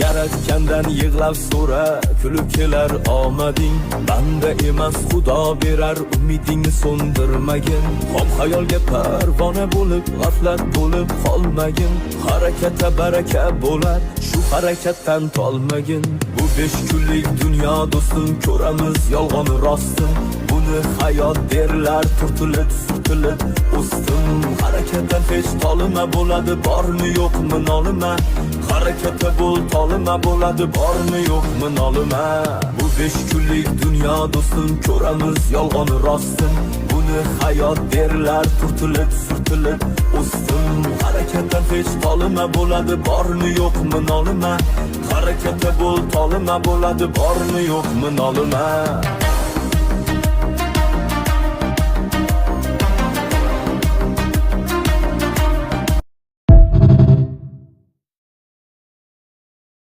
Yaratgandan yig'lab so'ra, kulib kelar omading. Banda emas Xudo berar, umidingni so'ndirmagin. Xom xayolga parvona bo'lib, g'aflat bo'lib qolmagin. Harakatda baraka bo'lar, shu harakatdan tolmagin. Bu 5 kunlik dunyo do'stim, ko'ramiz yolg'on rostni. Buni hayot derlar, turtilib surtilib o'stim. Harakatdan hech tolima bo'ladi, bormi yo'qmi nolima. Harakatda bo'l, tolima bo'ladi, bormi yo'qmi nolima. Bu 5 kunlik dunyo do'stim, ko'ramiz yolg'on rostni. Buni hayot derlar, turtilib surtilib o'stim. Harakatdan hech tolima bo'ladi, bormi yo'qmi nolima. Harakatda bo'l, tolima bo'ladi, bormi yo'qmi nolima.